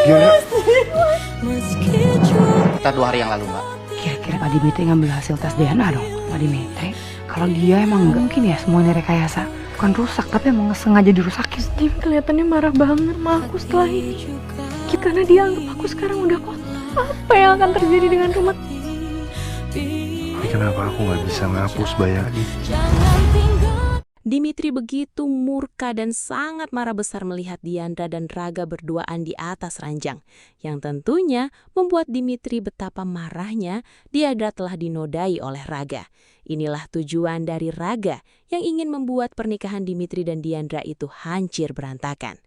Diandra. Kita 2 hari yang lalu, Mbak. Kira-kira Pak Dimitri ngambil hasil tes DNA dong? Pak Dimitri, kalau dia emang nggak mungkin ya semuanya rekayasa. Bukan rusak, tapi emang sengaja dirusakin. Tim kelihatannya marah banget sama aku setelah ini. Karena dia anggap aku sekarang udah kotor. Apa yang akan terjadi dengan rumah? Tapi kenapa aku nggak bisa ngapus bayangan itu? Dimitri begitu murka dan sangat marah besar melihat Diandra dan Raga berduaan di atas ranjang, yang tentunya membuat Dimitri betapa marahnya Diandra telah dinodai oleh Raga. Inilah tujuan dari Raga yang ingin membuat pernikahan Dimitri dan Diandra itu hancur berantakan.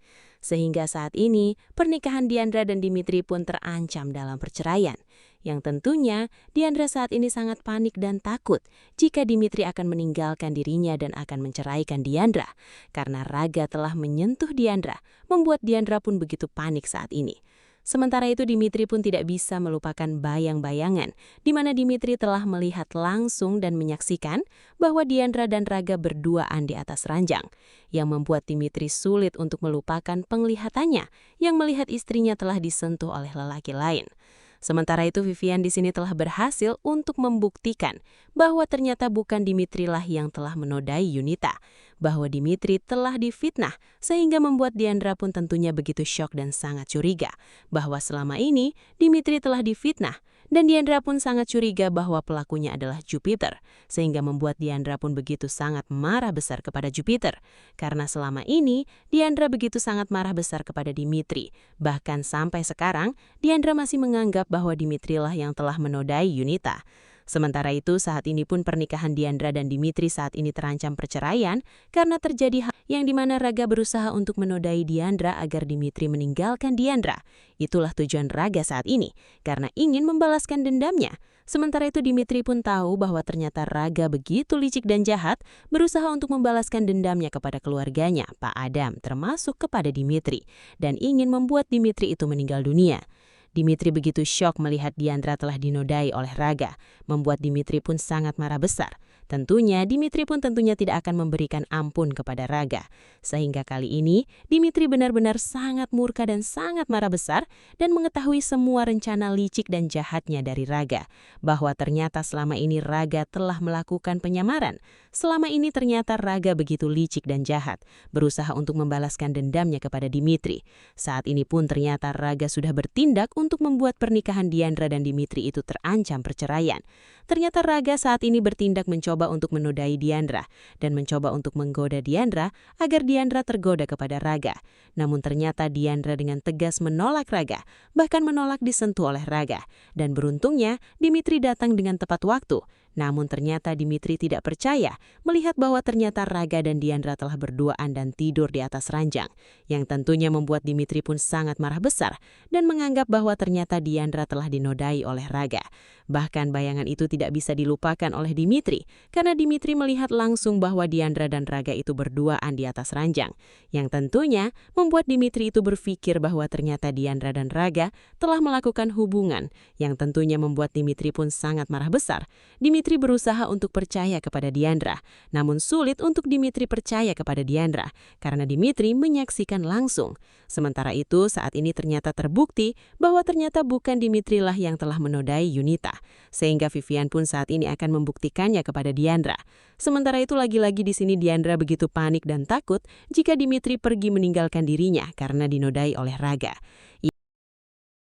Sehingga saat ini, pernikahan Diandra dan Dimitri pun terancam dalam perceraian. Yang tentunya, Diandra saat ini sangat panik dan takut jika Dimitri akan meninggalkan dirinya dan akan menceraikan Diandra. Karena Raga telah menyentuh Diandra, membuat Diandra pun begitu panik saat ini. Sementara itu Dimitri pun tidak bisa melupakan bayang-bayangan di mana Dimitri telah melihat langsung dan menyaksikan bahwa Diandra dan Raga berduaan di atas ranjang, yang membuat Dimitri sulit untuk melupakan penglihatannya yang melihat istrinya telah disentuh oleh lelaki lain. Sementara itu Vivian di sini telah berhasil untuk membuktikan bahwa ternyata bukan Dimitri lah yang telah menodai Yunita, bahwa Dimitri telah difitnah sehingga membuat Diandra pun tentunya begitu syok dan sangat curiga bahwa selama ini Dimitri telah difitnah. Dan Diandra pun sangat curiga bahwa pelakunya adalah Jupiter, sehingga membuat Diandra pun begitu sangat marah besar kepada Jupiter. Karena selama ini, Diandra begitu sangat marah besar kepada Dimitri. Bahkan sampai sekarang, Diandra masih menganggap bahwa Dimitri lah yang telah menodai Yunita. Sementara itu, saat ini pun pernikahan Diandra dan Dimitri saat ini terancam perceraian karena terjadi hal yang dimana Raga berusaha untuk menodai Diandra agar Dimitri meninggalkan Diandra. Itulah tujuan Raga saat ini, karena ingin membalaskan dendamnya. Sementara itu Dimitri pun tahu bahwa ternyata Raga begitu licik dan jahat, berusaha untuk membalaskan dendamnya kepada keluarganya, Pak Adam, termasuk kepada Dimitri, dan ingin membuat Dimitri itu meninggal dunia. Dimitri begitu syok melihat Diandra telah dinodai oleh Raga, membuat Dimitri pun sangat marah besar. Tentunya Dimitri pun tentunya tidak akan memberikan ampun kepada Raga. Sehingga kali ini Dimitri benar-benar sangat murka dan sangat marah besar dan mengetahui semua rencana licik dan jahatnya dari Raga. Bahwa ternyata selama ini Raga telah melakukan penyamaran. Selama ini ternyata Raga begitu licik dan jahat, berusaha untuk membalaskan dendamnya kepada Dimitri. Saat ini pun ternyata Raga sudah bertindak untuk membuat pernikahan Diandra dan Dimitri itu terancam perceraian. Ternyata Raga saat ini bertindak mencoba untuk menodai Diandra dan mencoba untuk menggoda Diandra agar Diandra tergoda kepada Raga. Namun ternyata Diandra dengan tegas menolak Raga, bahkan menolak disentuh oleh Raga. Dan beruntungnya Dimitri datang dengan tepat waktu. Namun ternyata Dimitri tidak percaya melihat bahwa ternyata Raga dan Diandra telah berduaan dan tidur di atas ranjang, yang tentunya membuat Dimitri pun sangat marah besar dan menganggap bahwa ternyata Diandra telah dinodai oleh Raga. Bahkan bayangan itu tidak bisa dilupakan oleh Dimitri, karena Dimitri melihat langsung bahwa Diandra dan Raga itu berduaan di atas ranjang, yang tentunya membuat Dimitri itu berpikir bahwa ternyata Diandra dan Raga telah melakukan hubungan, yang tentunya membuat Dimitri pun sangat marah besar. Dimitri berusaha untuk percaya kepada Diandra, namun sulit untuk Dimitri percaya kepada Diandra, karena Dimitri menyaksikan langsung. Sementara itu, saat ini ternyata terbukti bahwa ternyata bukan Dimitri lah yang telah menodai Yunita, sehingga Vivian pun saat ini akan membuktikannya kepada Diandra. Sementara itu lagi-lagi di sini Diandra begitu panik dan takut jika Dimitri pergi meninggalkan dirinya karena dinodai oleh Raga.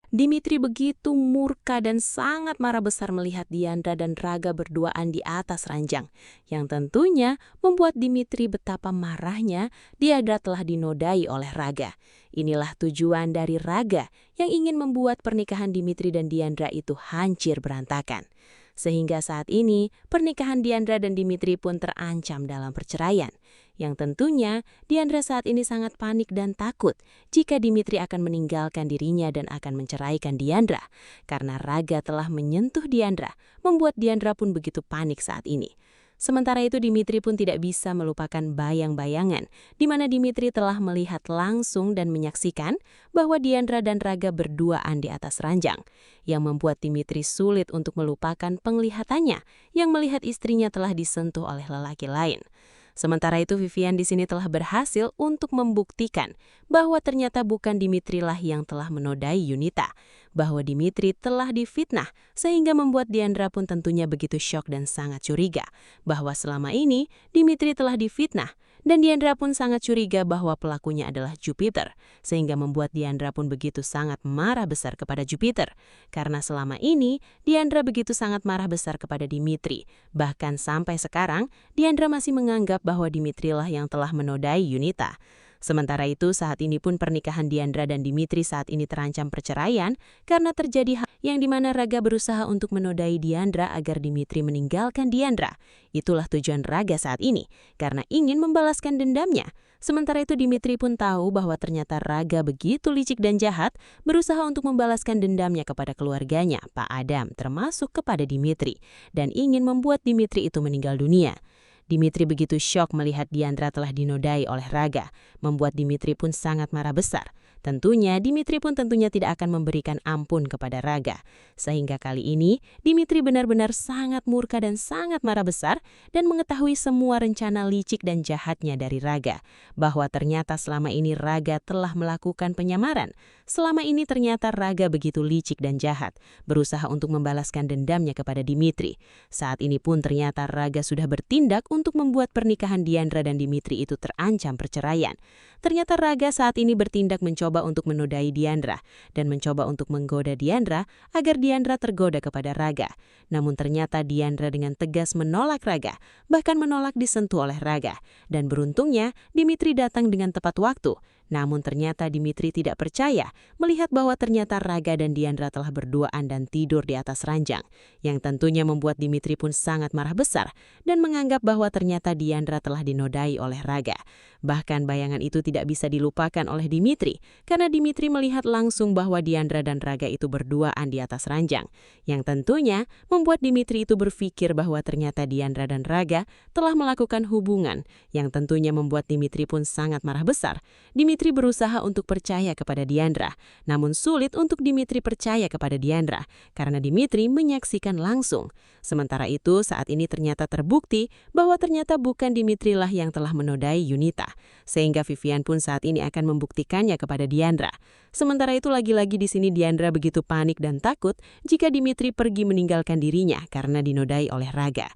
Dimitri begitu murka dan sangat marah besar melihat Diandra dan Raga berduaan di atas ranjang, yang tentunya membuat Dimitri betapa marahnya Diandra telah dinodai oleh Raga. Inilah tujuan dari Raga yang ingin membuat pernikahan Dimitri dan Diandra itu hancur berantakan. Sehingga saat ini pernikahan Diandra dan Dimitri pun terancam dalam perceraian. Yang tentunya Diandra saat ini sangat panik dan takut jika Dimitri akan meninggalkan dirinya dan akan menceraikan Diandra. Karena Raga telah menyentuh Diandra, membuat Diandra pun begitu panik saat ini. Sementara itu Dimitri pun tidak bisa melupakan bayang-bayangan di mana Dimitri telah melihat langsung dan menyaksikan bahwa Diandra dan Raga berduaan di atas ranjang, yang membuat Dimitri sulit untuk melupakan penglihatannya yang melihat istrinya telah disentuh oleh lelaki lain. Sementara itu Vivian di sini telah berhasil untuk membuktikan bahwa ternyata bukan Dimitri lah yang telah menodai Yunita, bahwa Dimitri telah difitnah sehingga membuat Diandra pun tentunya begitu syok dan sangat curiga bahwa selama ini Dimitri telah difitnah. Dan Diandra pun sangat curiga bahwa pelakunya adalah Jupiter, sehingga membuat Diandra pun begitu sangat marah besar kepada Jupiter. Karena selama ini, Diandra begitu sangat marah besar kepada Dimitri. Bahkan sampai sekarang, Diandra masih menganggap bahwa Dimitri lah yang telah menodai Yunita. Sementara itu, saat ini pun pernikahan Diandra dan Dimitri saat ini terancam perceraian karena terjadi hal yang dimana Raga berusaha untuk menodai Diandra agar Dimitri meninggalkan Diandra. Itulah tujuan Raga saat ini, karena ingin membalaskan dendamnya. Sementara itu Dimitri pun tahu bahwa ternyata Raga begitu licik dan jahat, berusaha untuk membalaskan dendamnya kepada keluarganya, Pak Adam, termasuk kepada Dimitri, dan ingin membuat Dimitri itu meninggal dunia. Dimitri begitu syok melihat Diandra telah dinodai oleh Raga, membuat Dimitri pun sangat marah besar. Tentunya Dimitri pun tidak akan memberikan ampun kepada Raga. Sehingga kali ini Dimitri benar-benar sangat murka dan sangat marah besar dan mengetahui semua rencana licik dan jahatnya dari Raga. Bahwa ternyata selama ini Raga telah melakukan penyamaran. Selama ini ternyata Raga begitu licik dan jahat, berusaha untuk membalaskan dendamnya kepada Dimitri. Saat ini pun ternyata Raga sudah bertindak untuk membuat pernikahan Diandra dan Dimitri itu terancam perceraian. Ternyata Raga saat ini bertindak mencoba untuk menodai Diandra dan mencoba untuk menggoda Diandra agar Diandra tergoda kepada Raga. Namun ternyata Diandra dengan tegas menolak Raga, bahkan menolak disentuh oleh Raga. Dan beruntungnya Dimitri datang dengan tepat waktu. Namun ternyata Dimitri tidak percaya melihat bahwa ternyata Raga dan Diandra telah berduaan dan tidur di atas ranjang, yang tentunya membuat Dimitri pun sangat marah besar dan menganggap bahwa ternyata Diandra telah dinodai oleh Raga. Bahkan bayangan itu tidak bisa dilupakan oleh Dimitri, karena Dimitri melihat langsung bahwa Diandra dan Raga itu berduaan di atas ranjang, yang tentunya membuat Dimitri itu berpikir bahwa ternyata Diandra dan Raga telah melakukan hubungan, yang tentunya membuat Dimitri pun sangat marah besar. Dimitri berusaha untuk percaya kepada Diandra, namun sulit untuk Dimitri percaya kepada Diandra, karena Dimitri menyaksikan langsung. Sementara itu, saat ini ternyata terbukti bahwa ternyata bukan Dimitri lah yang telah menodai Yunita, sehingga Vivian pun saat ini akan membuktikannya kepada Diandra. Sementara itu lagi-lagi di sini Diandra begitu panik dan takut jika Dimitri pergi meninggalkan dirinya karena dinodai oleh Raga.